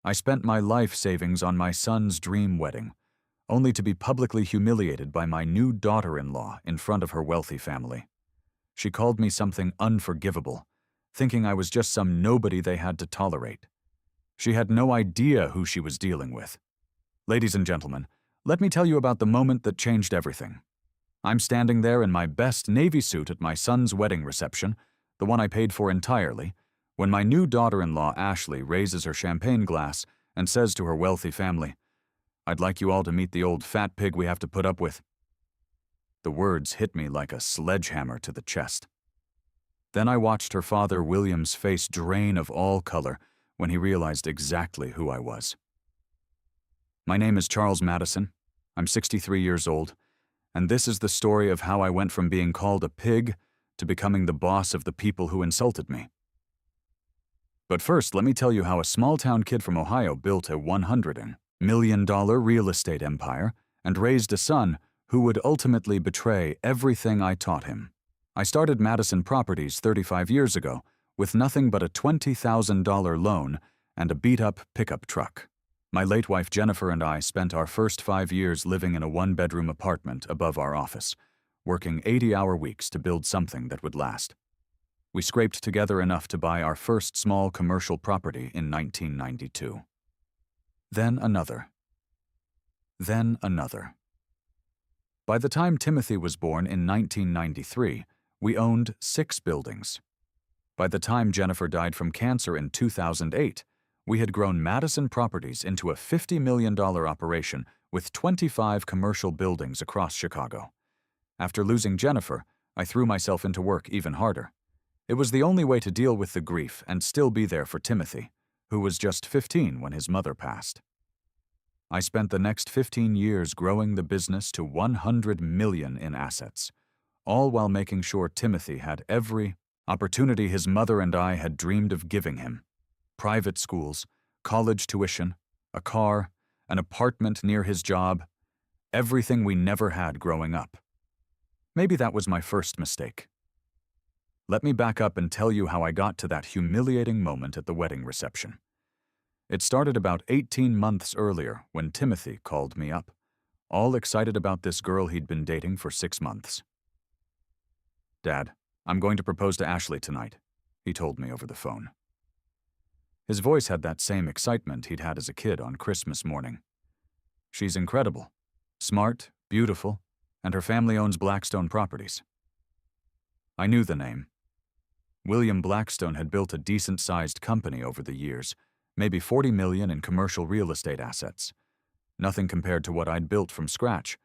I spent my life savings on my son's dream wedding, only to be publicly humiliated by my new daughter-in-law in front of her wealthy family. She called me something unforgivable, thinking I was just some nobody they had to tolerate. She had no idea who she was dealing with. Ladies and gentlemen, let me tell you about the moment that changed everything. I'm standing there in my best Navy suit at my son's wedding reception, the one I paid for entirely, when my new daughter-in-law Ashley raises her champagne glass and says to her wealthy family, "I'd like you all to meet the old fat pig we have to put up with." The words hit me like a sledgehammer to the chest. Then I watched her father William's face drain of all color when he realized exactly who I was. My name is Charles Madison. I'm 63 years old, and this is the story of how I went from being called a pig to becoming the boss of the people who insulted me. But first, let me tell you how a small-town kid from Ohio built a $100 million real estate empire and raised a son who would ultimately betray everything I taught him. I started Madison Properties 35 years ago with nothing but a $20,000 loan and a beat-up pickup truck. My late wife Jennifer and I spent our first 5 years living in a one-bedroom apartment above our office, working 80-hour weeks to build something that would last. We scraped together enough to buy our first small commercial property in 1992. Then another. Then another. By the time Timothy was born in 1993, we owned 6 buildings. By the time Jennifer died from cancer in 2008, we had grown Madison Properties into a $50 million operation with 25 commercial buildings across Chicago. After losing Jennifer, I threw myself into work even harder. It was the only way to deal with the grief and still be there for Timothy, who was just 15 when his mother passed. I spent the next 15 years growing the business to $100 million in assets, all while making sure Timothy had every opportunity his mother and I had dreamed of giving him: private schools, college tuition, a car, an apartment near his job, everything we never had growing up. Maybe that was my first mistake. Let me back up and tell you how I got to that humiliating moment at the wedding reception. It started about 18 months earlier when Timothy called me up, all excited about this girl he'd been dating for 6 months. "Dad, I'm going to propose to Ashley tonight," he told me over the phone. His voice had that same excitement he'd had as a kid on Christmas morning. "She's incredible, smart, beautiful, and her family owns Blackstone Properties." I knew the name. William Blackstone had built a decent-sized company over the years, maybe $40 million in commercial real estate assets. Nothing compared to what I'd built from scratch,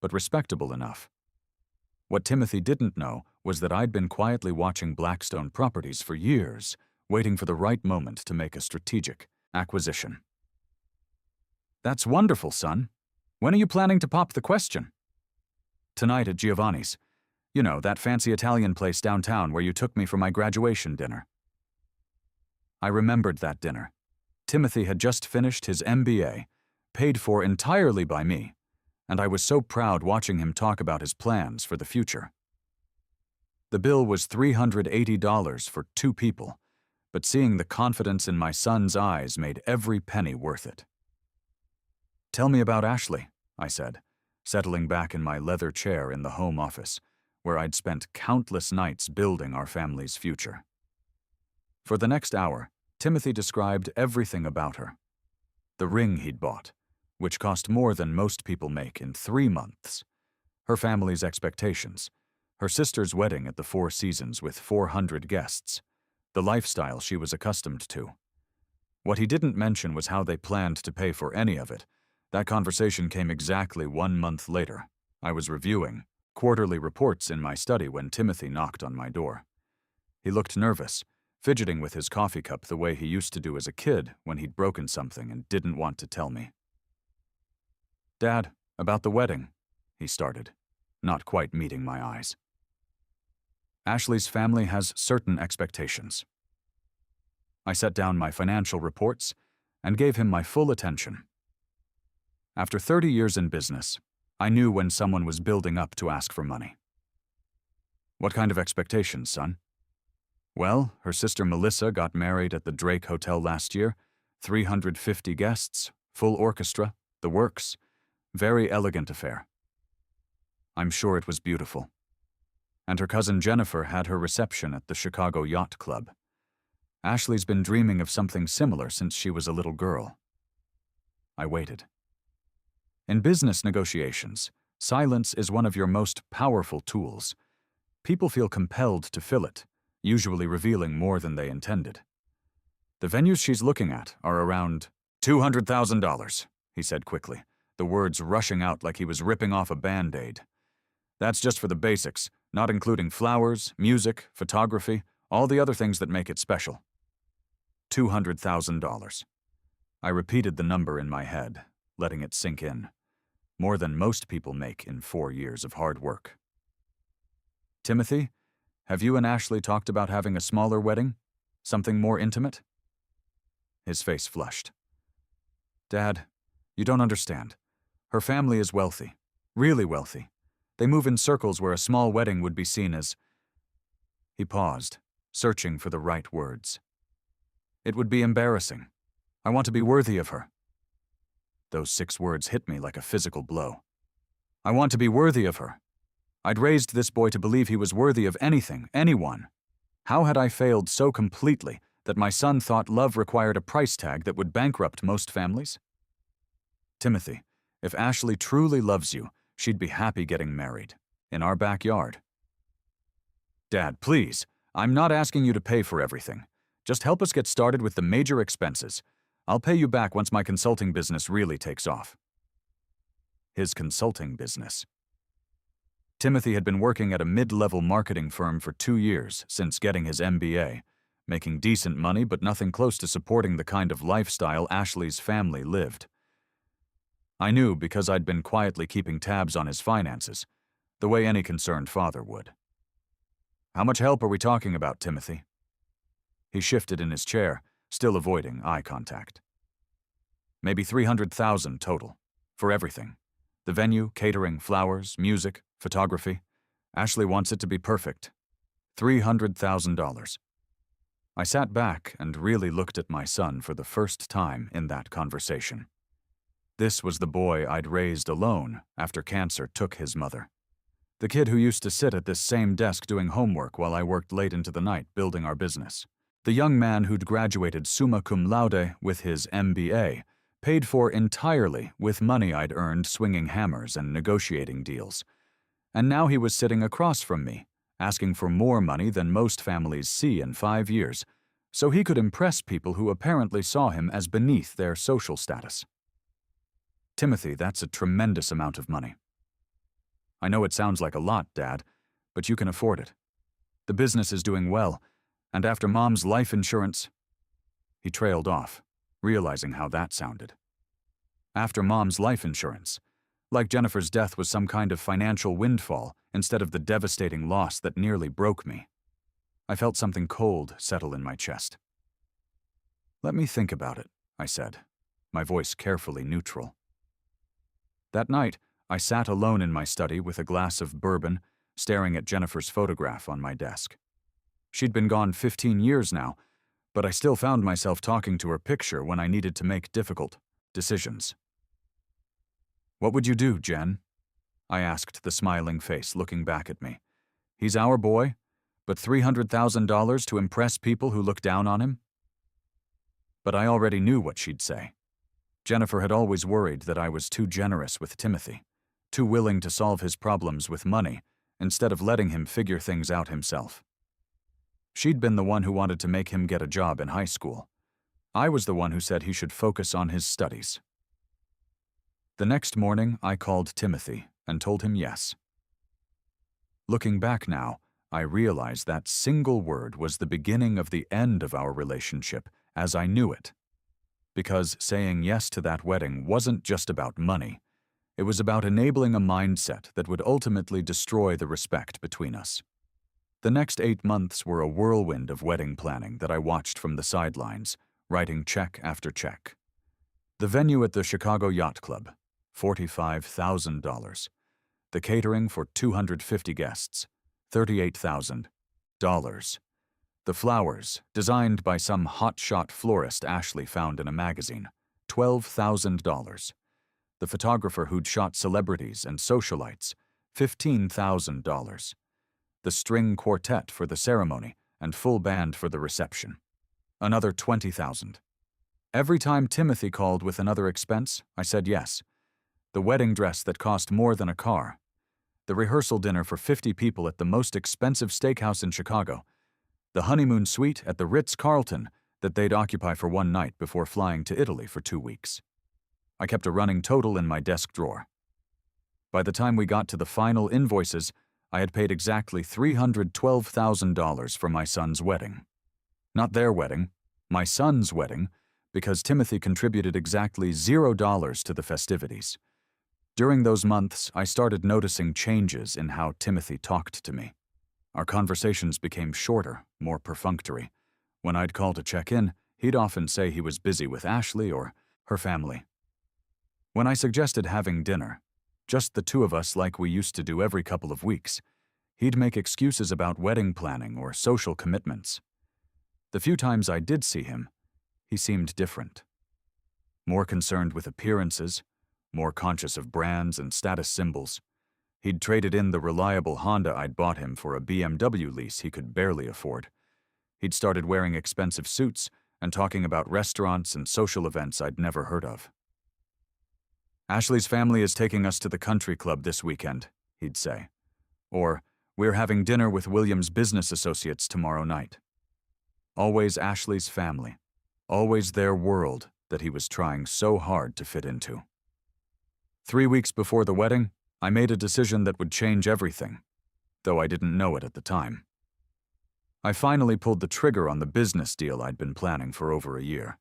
but respectable enough. What Timothy didn't know was that I'd been quietly watching Blackstone Properties for years, waiting for the right moment to make a strategic acquisition. "That's wonderful, son. When are you planning to pop the question?" "Tonight at Giovanni's. You know, that fancy Italian place downtown where you took me for my graduation dinner." I remembered that dinner. Timothy had just finished his MBA, paid for entirely by me, and I was so proud watching him talk about his plans for the future. The bill was $380 for 2 people, but seeing the confidence in my son's eyes made every penny worth it. "Tell me about Ashley," I said, settling back in my leather chair in the home office, where I'd spent countless nights building our family's future. For the next hour, Timothy described everything about her. The ring he'd bought, which cost more than most people make in 3 months. Her family's expectations. Her sister's wedding at the Four Seasons with 400 guests. The lifestyle she was accustomed to. What he didn't mention was how they planned to pay for any of it. That conversation came exactly 1 month later. I was reviewing quarterly reports in my study when Timothy knocked on my door. He looked nervous, fidgeting with his coffee cup the way he used to do as a kid when he'd broken something and didn't want to tell me. "Dad, about the wedding," he started, not quite meeting my eyes. "Ashley's family has certain expectations." I set down my financial reports and gave him my full attention. After 30 years in business, I knew when someone was building up to ask for money. "What kind of expectations, son?" "Well, her sister Melissa got married at the Drake Hotel last year, 350 guests, full orchestra, the works. Very elegant affair. I'm sure it was beautiful. And her cousin Jennifer had her reception at the Chicago Yacht Club. Ashley's been dreaming of something similar since she was a little girl. I waited. In business negotiations, silence is one of your most powerful tools. People feel compelled to fill it, usually revealing more than they intended. The venues she's looking at are around $200,000, he said quickly, the words rushing out like he was ripping off a Band-Aid. That's just for the basics, not including flowers, music, photography, all the other things that make it special. $200,000. I repeated the number in my head, letting it sink in. More than most people make in 4 years of hard work. Timothy, have you and Ashley talked about having a smaller wedding? Something more intimate? His face flushed. Dad, you don't understand. Her family is wealthy, really wealthy. They move in circles where a small wedding would be seen as... He paused, searching for the right words. It would be embarrassing. I want to be worthy of her. Those 6 words hit me like a physical blow. I want to be worthy of her. I'd raised this boy to believe he was worthy of anything, anyone. How had I failed so completely that my son thought love required a price tag that would bankrupt most families? Timothy, if Ashley truly loves you, she'd be happy getting married. In our backyard. Dad, please, I'm not asking you to pay for everything. Just help us get started with the major expenses. I'll pay you back once my consulting business really takes off. His consulting business. Timothy had been working at a mid-level marketing firm for 2 years since getting his MBA, making decent money but nothing close to supporting the kind of lifestyle Ashley's family lived. I knew because I'd been quietly keeping tabs on his finances, the way any concerned father would. How much help are we talking about, Timothy? He shifted in his chair, still avoiding eye contact. Maybe $300,000 total, for everything. The venue, catering, flowers, music, photography. Ashley wants it to be perfect. $300,000. I sat back and really looked at my son for the first time in that conversation. This was the boy I'd raised alone after cancer took his mother. The kid who used to sit at this same desk doing homework while I worked late into the night building our business. The young man who'd graduated summa cum laude with his MBA, paid for entirely with money I'd earned swinging hammers and negotiating deals. And now he was sitting across from me, asking for more money than most families see in 5 years, so he could impress people who apparently saw him as beneath their social status. Timothy, that's a tremendous amount of money. I know it sounds like a lot, Dad, but you can afford it. The business is doing well, and after Mom's life insurance... He trailed off, realizing how that sounded. After Mom's life insurance, like Jennifer's death was some kind of financial windfall instead of the devastating loss that nearly broke me. I felt something cold settle in my chest. Let me think about it, I said, my voice carefully neutral. That night, I sat alone in my study with a glass of bourbon, staring at Jennifer's photograph on my desk. She'd been gone 15 years now, but I still found myself talking to her picture when I needed to make difficult decisions. What would you do, Jen? I asked the smiling face looking back at me. He's our boy, but $300,000 to impress people who look down on him? But I already knew what she'd say. Jennifer had always worried that I was too generous with Timothy, too willing to solve his problems with money instead of letting him figure things out himself. She'd been the one who wanted to make him get a job in high school. I was the one who said he should focus on his studies. The next morning, I called Timothy and told him yes. Looking back now, I realized that single word was the beginning of the end of our relationship as I knew it. Because saying yes to that wedding wasn't just about money. It was about enabling a mindset that would ultimately destroy the respect between us. The next 8 months were a whirlwind of wedding planning that I watched from the sidelines, writing check after check. The venue at the Chicago Yacht Club, $45,000. The catering for 250 guests, $38,000. The flowers, designed by some hotshot florist Ashley found in a magazine, $12,000. The photographer who'd shot celebrities and socialites, $15,000. The string quartet for the ceremony and full band for the reception, another $20,000. Every time Timothy called with another expense, I said yes. The wedding dress that cost more than a car. The rehearsal dinner for 50 people at the most expensive steakhouse in Chicago. The honeymoon suite at the Ritz-Carlton that they'd occupy for one night before flying to Italy for 2 weeks. I kept a running total in my desk drawer. By the time we got to the final invoices, I had paid exactly $312,000 for my son's wedding. Not their wedding, my son's wedding, because Timothy contributed exactly $0 to the festivities. During those months, I started noticing changes in how Timothy talked to me. Our conversations became shorter, more perfunctory. When I'd call to check in, he'd often say he was busy with Ashley or her family. When I suggested having dinner, just the two of us like we used to do every couple of weeks, he'd make excuses about wedding planning or social commitments. The few times I did see him, he seemed different. More concerned with appearances, more conscious of brands and status symbols. He'd traded in the reliable Honda I'd bought him for a BMW lease he could barely afford. He'd started wearing expensive suits and talking about restaurants and social events I'd never heard of. Ashley's family is taking us to the country club this weekend, he'd say. Or, we're having dinner with William's business associates tomorrow night. Always Ashley's family. Always their world that he was trying so hard to fit into. 3 weeks before the wedding, I made a decision that would change everything, though I didn't know it at the time. I finally pulled the trigger on the business deal I'd been planning for over a year.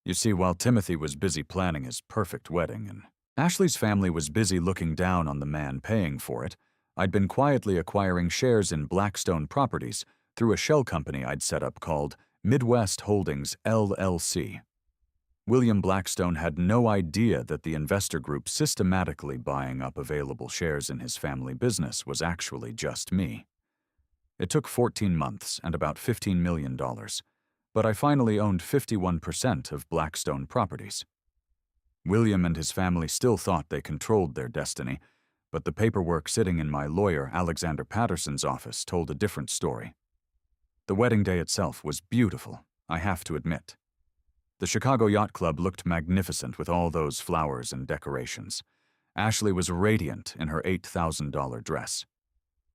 You see, while Timothy was busy planning his perfect wedding and Ashley's family was busy looking down on the man paying for it, I'd been quietly acquiring shares in Blackstone Properties through a shell company I'd set up called Midwest Holdings, LLC. William Blackstone had no idea that the investor group systematically buying up available shares in his family business was actually just me. It took 14 months and about $15 million, but I finally owned 51% of Blackstone Properties. William and his family still thought they controlled their destiny, but the paperwork sitting in my lawyer Alexander Patterson's office told a different story. The wedding day itself was beautiful, I have to admit. The Chicago Yacht Club looked magnificent with all those flowers and decorations. Ashley was radiant in her $8,000 dress.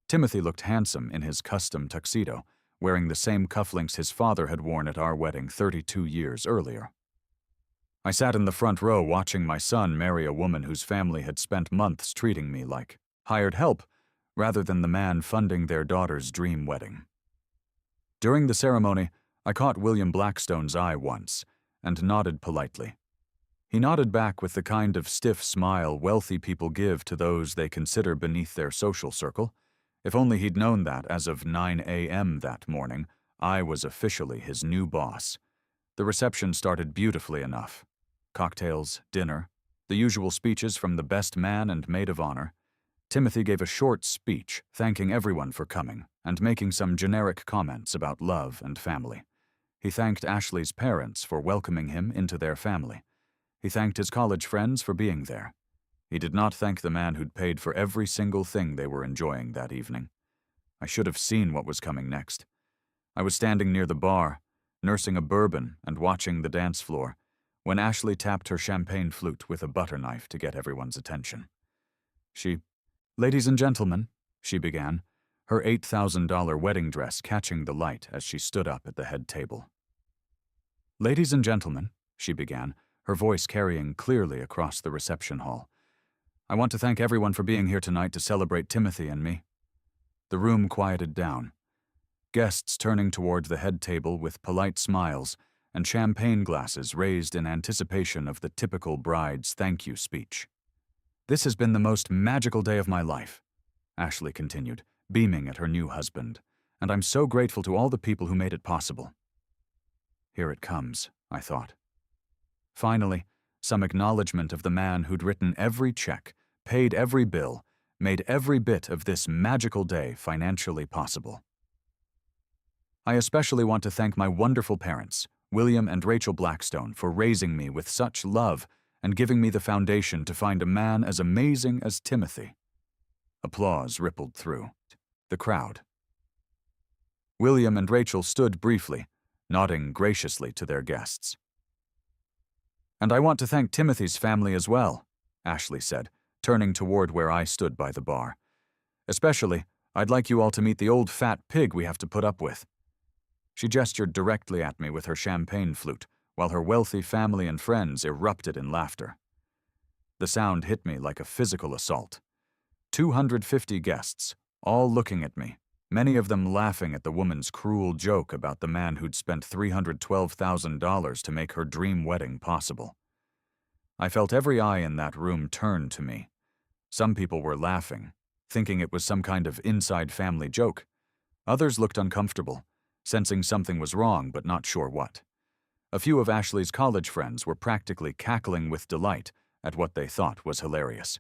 Timothy looked handsome in his custom tuxedo, wearing the same cufflinks his father had worn at our wedding 32 years earlier. I sat in the front row watching my son marry a woman whose family had spent months treating me like hired help rather than the man funding their daughter's dream wedding. During the ceremony, I caught William Blackstone's eye once and nodded politely. He nodded back with the kind of stiff smile wealthy people give to those they consider beneath their social circle. If only he'd known that as of 9 a.m. that morning, I was officially his new boss. The reception started beautifully enough. Cocktails, dinner, the usual speeches from the best man and maid of honor. Timothy gave a short speech thanking everyone for coming and making some generic comments about love and family. He thanked Ashley's parents for welcoming him into their family. He thanked his college friends for being there. He did not thank the man who'd paid for every single thing they were enjoying that evening. I should have seen what was coming next. I was standing near the bar, nursing a bourbon and watching the dance floor, when Ashley tapped her champagne flute with a butter knife to get everyone's attention. "Ladies and gentlemen," she began, her $8,000 wedding dress catching the light as she stood up at the head table. "Ladies and gentlemen," she began, her voice carrying clearly across the reception hall, "I want to thank everyone for being here tonight to celebrate Timothy and me." The room quieted down. Guests turning toward the head table with polite smiles and champagne glasses raised in anticipation of the typical bride's thank you speech. "This has been the most magical day of my life," Ashley continued, beaming at her new husband, "and I'm so grateful to all the people who made it possible." Here it comes, I thought. Finally, some acknowledgement of the man who'd written every check, paid every bill, made every bit of this magical day financially possible. I especially want to thank my wonderful parents, William and Rachel Blackstone, for raising me with such love and giving me the foundation to find a man as amazing as Timothy." Applause rippled through the crowd. William and Rachel stood briefly, nodding graciously to their guests. "And I want to thank Timothy's family as well," Ashley said, turning toward where I stood by the bar. "Especially, I'd like you all to meet the old fat pig we have to put up with." She gestured directly at me with her champagne flute, while her wealthy family and friends erupted in laughter. The sound hit me like a physical assault. 250 guests, all looking at me, many of them laughing at the woman's cruel joke about the man who'd spent $312,000 to make her dream wedding possible. I felt every eye in that room turn to me. Some people were laughing, thinking it was some kind of inside family joke. Others looked uncomfortable, sensing something was wrong but not sure what. A few of Ashley's college friends were practically cackling with delight at what they thought was hilarious.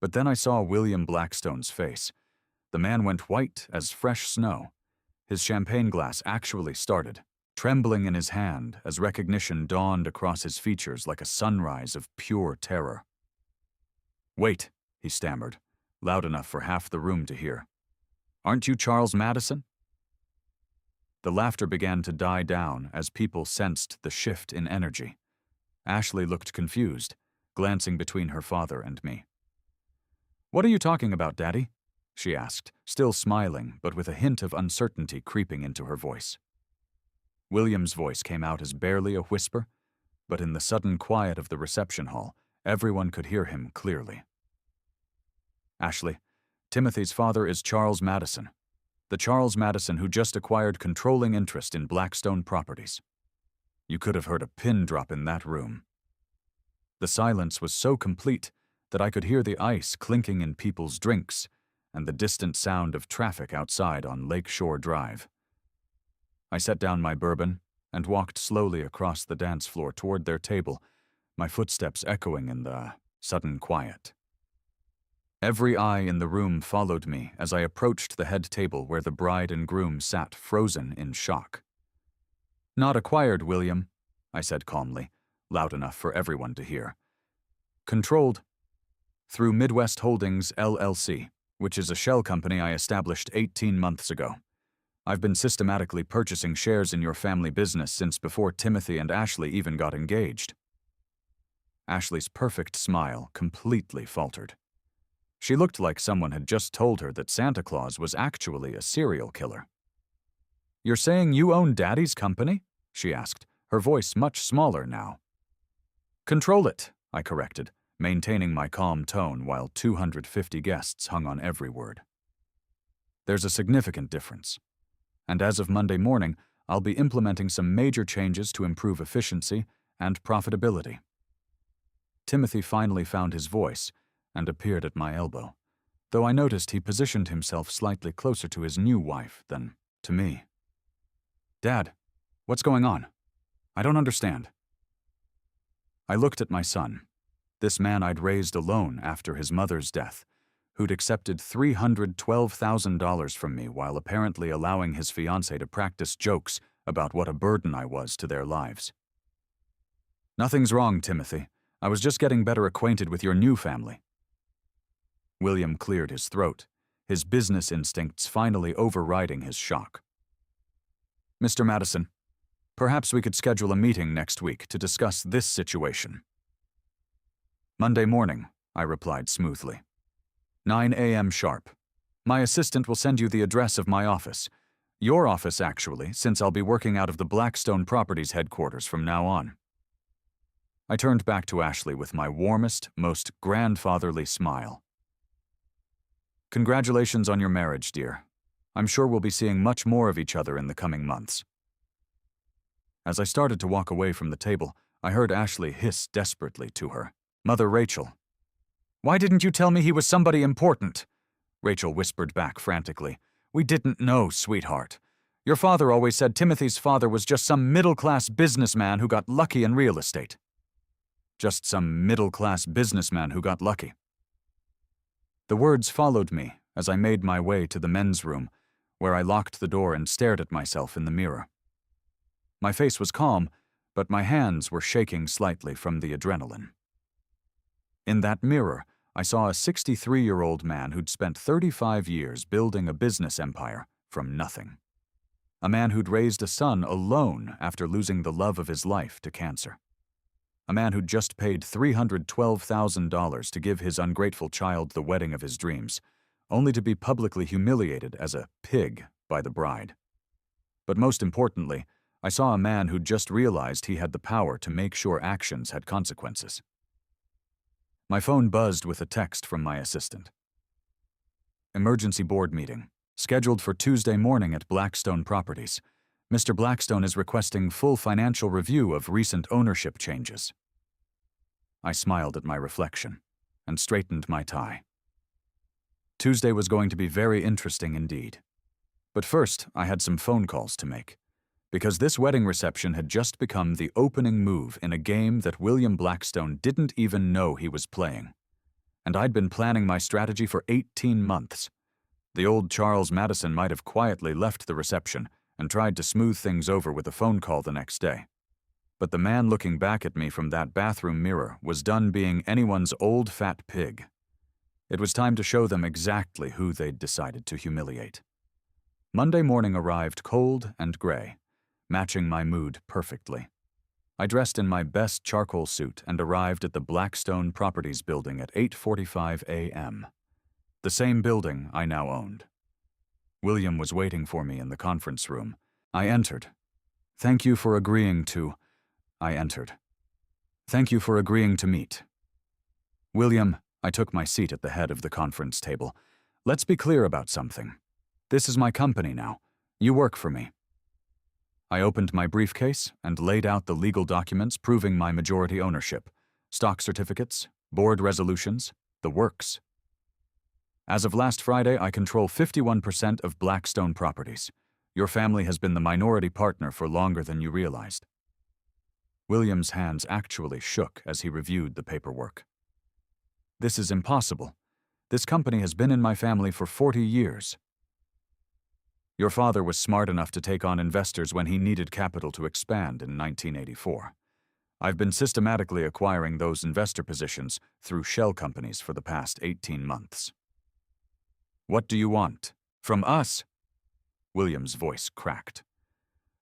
But then I saw William Blackstone's face. The man went white as fresh snow. His champagne glass actually started, trembling in his hand as recognition dawned across his features like a sunrise of pure terror. "Wait," he stammered, loud enough for half the room to hear. "Aren't you Charles Madison?" The laughter began to die down as people sensed the shift in energy. Ashley looked confused, glancing between her father and me. "What are you talking about, Daddy?" she asked, still smiling, but with a hint of uncertainty creeping into her voice. William's voice came out as barely a whisper, but in the sudden quiet of the reception hall, everyone could hear him clearly. "Ashley, Timothy's father is Charles Madison. The Charles Madison who just acquired controlling interest in Blackstone Properties." You could have heard a pin drop in that room. The silence was so complete that I could hear the ice clinking in people's drinks and the distant sound of traffic outside on Lakeshore Drive. I set down my bourbon and walked slowly across the dance floor toward their table, my footsteps echoing in the sudden quiet. Every eye in the room followed me as I approached the head table where the bride and groom sat frozen in shock. "Not acquired, William," I said calmly, loud enough for everyone to hear. "Controlled through Midwest Holdings, LLC, which is a shell company I established 18 months ago. I've been systematically purchasing shares in your family business since before Timothy and Ashley even got engaged." Ashley's perfect smile completely faltered. She looked like someone had just told her that Santa Claus was actually a serial killer. "You're saying you own Daddy's company?" she asked, her voice much smaller now. "Control it," I corrected, maintaining my calm tone while 250 guests hung on every word. "There's a significant difference. And as of Monday morning, I'll be implementing some major changes to improve efficiency and profitability." Timothy finally found his voice and appeared at my elbow, though I noticed he positioned himself slightly closer to his new wife than to me. "Dad, what's going on? I don't understand." I looked at my son, this man I'd raised alone after his mother's death, who'd accepted $312,000 from me while apparently allowing his fiancée to practice jokes about what a burden I was to their lives. "Nothing's wrong, Timothy. I was just getting better acquainted with your new family." William cleared his throat, his business instincts finally overriding his shock. "Mr. Madison, perhaps we could schedule a meeting next week to discuss this situation." "Monday morning," I replied smoothly. 9 a.m. sharp. My assistant will send you the address of my office. Your office, actually, since I'll be working out of the Blackstone Properties headquarters from now on." I turned back to Ashley with my warmest, most grandfatherly smile. "Congratulations on your marriage, dear. I'm sure we'll be seeing much more of each other in the coming months." As I started to walk away from the table, I heard Ashley hiss desperately to her, "Mother Rachel." "Why didn't you tell me he was somebody important?" Rachel whispered back frantically. "We didn't know, sweetheart. Your father always said Timothy's father was just some middle-class businessman who got lucky in real estate." "Just some middle-class businessman who got lucky." The words followed me as I made my way to the men's room, where I locked the door and stared at myself in the mirror. My face was calm, but my hands were shaking slightly from the adrenaline. In that mirror, I saw a 63-year-old man who'd spent 35 years building a business empire from nothing. A man who'd raised a son alone after losing the love of his life to cancer. A man who'd just paid $312,000 to give his ungrateful child the wedding of his dreams, only to be publicly humiliated as a pig by the bride. But most importantly, I saw a man who'd just realized he had the power to make sure actions had consequences. My phone buzzed with a text from my assistant. Emergency board meeting, scheduled for Tuesday morning at Blackstone Properties. Mr. Blackstone is requesting full financial review of recent ownership changes. I smiled at my reflection and straightened my tie. Tuesday was going to be very interesting indeed. But first, I had some phone calls to make, because this wedding reception had just become the opening move in a game that William Blackstone didn't even know he was playing. And I'd been planning my strategy for 18 months. The old Charles Madison might have quietly left the reception and tried to smooth things over with a phone call the next day. But the man looking back at me from that bathroom mirror was done being anyone's old fat pig. It was time to show them exactly who they'd decided to humiliate. Monday morning arrived cold and gray, matching my mood perfectly. I dressed in my best charcoal suit and arrived at the Blackstone Properties building at 8:45 a.m., the same building I now owned. William was waiting for me in the conference room. I entered. Thank you for agreeing to meet. William, I took my seat at the head of the conference table. Let's be clear about something. This is my company now. You work for me. I opened my briefcase and laid out the legal documents proving my majority ownership, stock certificates, board resolutions, the works. As of last Friday, I control 51% of Blackstone Properties. Your family has been the minority partner for longer than you realized. William's hands actually shook as he reviewed the paperwork. This is impossible. This company has been in my family for 40 years. Your father was smart enough to take on investors when he needed capital to expand in 1984. I've been systematically acquiring those investor positions through shell companies for the past 18 months. What do you want? From us? William's voice cracked.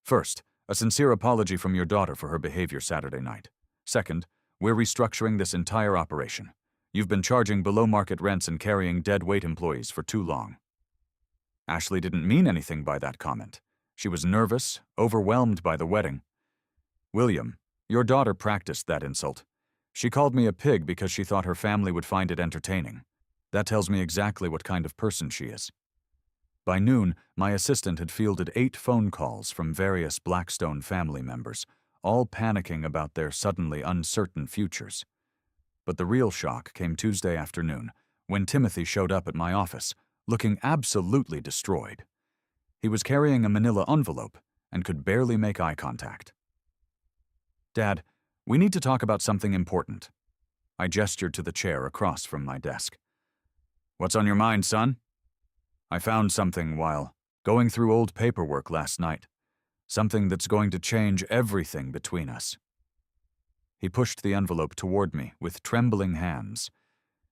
First, a sincere apology from your daughter for her behavior Saturday night. Second, we're restructuring this entire operation. You've been charging below-market rents and carrying dead-weight employees for too long. Ashley didn't mean anything by that comment. She was nervous, overwhelmed by the wedding. William, your daughter practiced that insult. She called me a pig because she thought her family would find it entertaining. That tells me exactly what kind of person she is. By noon, my assistant had fielded 8 phone calls from various Blackstone family members, all panicking about their suddenly uncertain futures. But the real shock came Tuesday afternoon, when Timothy showed up at my office, looking absolutely destroyed. He was carrying a manila envelope and could barely make eye contact. Dad, we need to talk about something important. I gestured to the chair across from my desk. What's on your mind, son? I found something while going through old paperwork last night. Something that's going to change everything between us. He pushed the envelope toward me with trembling hands.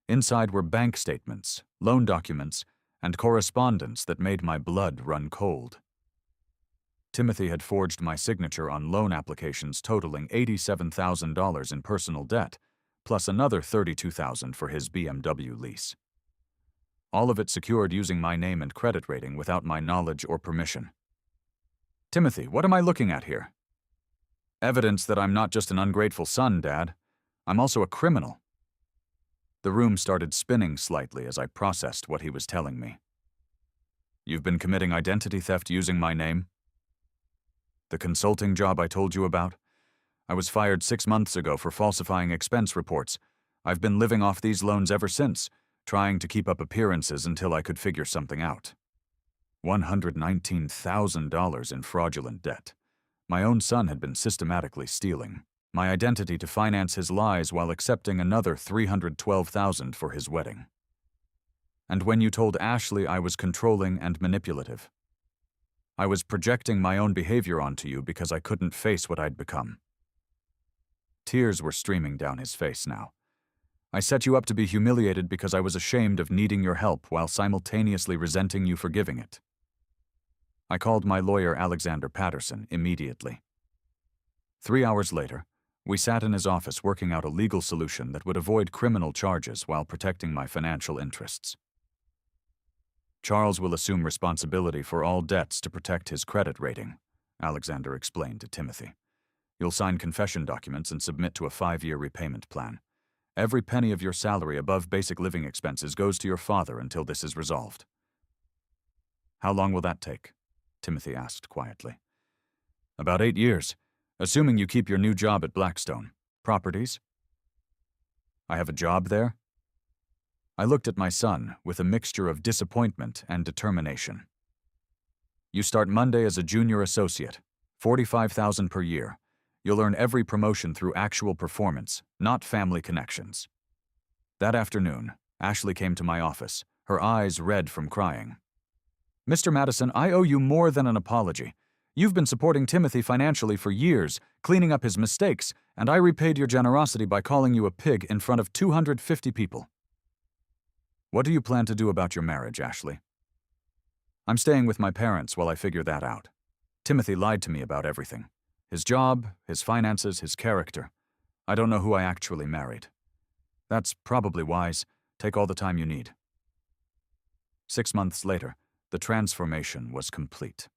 Inside were bank statements, loan documents, and correspondence that made my blood run cold. Timothy had forged my signature on loan applications totaling $87,000 in personal debt, plus another $32,000 for his BMW lease. All of it secured using my name and credit rating without my knowledge or permission. Timothy, what am I looking at here? Evidence that I'm not just an ungrateful son, Dad. I'm also a criminal. The room started spinning slightly as I processed what he was telling me. You've been committing identity theft using my name? The consulting job I told you about? I was fired 6 months ago for falsifying expense reports. I've been living off these loans ever since, trying to keep up appearances until I could figure something out. $119,000 in fraudulent debt. My own son had been systematically stealing my identity to finance his lies while accepting another $312,000 for his wedding. And when you told Ashley I was controlling and manipulative, I was projecting my own behavior onto you because I couldn't face what I'd become." Tears were streaming down his face now. "I set you up to be humiliated because I was ashamed of needing your help while simultaneously resenting you for giving it." I called my lawyer, Alexander Patterson, immediately. 3 hours later, we sat in his office working out a legal solution that would avoid criminal charges while protecting my financial interests. "Charles will assume responsibility for all debts to protect his credit rating," Alexander explained to Timothy. "You'll sign confession documents and submit to a 5-year repayment plan. Every penny of your salary above basic living expenses goes to your father until this is resolved." "How long will that take?" Timothy asked quietly. "About 8 years, assuming you keep your new job at Blackstone. Properties?" "I have a job there?" I looked at my son with a mixture of disappointment and determination. "You start Monday as a junior associate, $45,000 per year. You'll earn every promotion through actual performance, not family connections." That afternoon, Ashley came to my office, her eyes red from crying. "Mr. Madison, I owe you more than an apology. You've been supporting Timothy financially for years, cleaning up his mistakes, and I repaid your generosity by calling you a pig in front of 250 people. What do you plan to do about your marriage, Ashley?" "I'm staying with my parents while I figure that out. Timothy lied to me about everything. His job, his finances, his character. I don't know who I actually married. That's probably wise. Take all the time you need." 6 months later, the transformation was complete.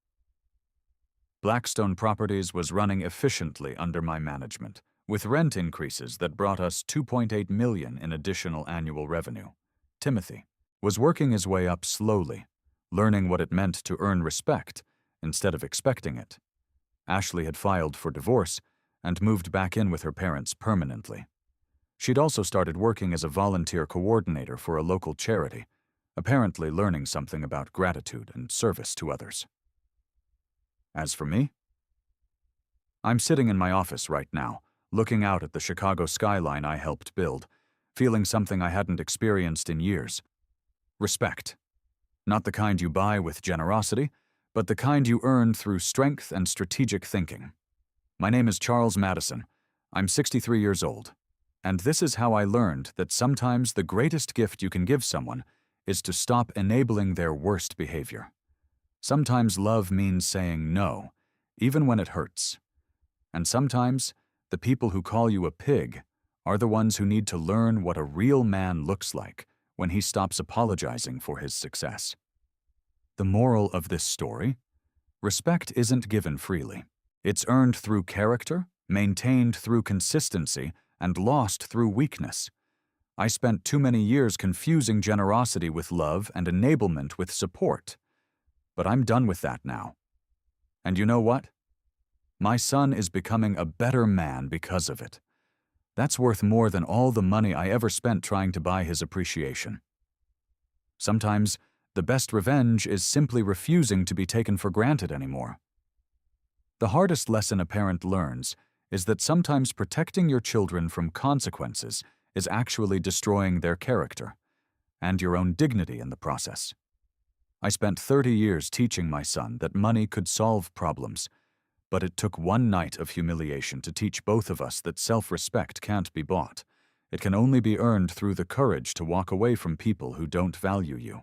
Blackstone Properties was running efficiently under my management, with rent increases that brought us $2.8 million in additional annual revenue. Timothy was working his way up slowly, learning what it meant to earn respect instead of expecting it. Ashley had filed for divorce and moved back in with her parents permanently. She'd also started working as a volunteer coordinator for a local charity, apparently learning something about gratitude and service to others. As for me, I'm sitting in my office right now, looking out at the Chicago skyline I helped build, feeling something I hadn't experienced in years. Respect. Not the kind you buy with generosity, but the kind you earn through strength and strategic thinking. My name is Charles Madison. I'm 63 years old. And this is how I learned that sometimes the greatest gift you can give someone is to stop enabling their worst behavior. Sometimes love means saying no, even when it hurts. And sometimes the people who call you a pig are the ones who need to learn what a real man looks like when he stops apologizing for his success. The moral of this story? Respect isn't given freely. It's earned through character, maintained through consistency, and lost through weakness. I spent too many years confusing generosity with love and enablement with support. But I'm done with that now. And you know what? My son is becoming a better man because of it. That's worth more than all the money I ever spent trying to buy his appreciation. Sometimes, the best revenge is simply refusing to be taken for granted anymore. The hardest lesson a parent learns is that sometimes protecting your children from consequences is actually destroying their character, and your own dignity in the process. I spent 30 years teaching my son that money could solve problems, but it took one night of humiliation to teach both of us that self-respect can't be bought. It can only be earned through the courage to walk away from people who don't value you.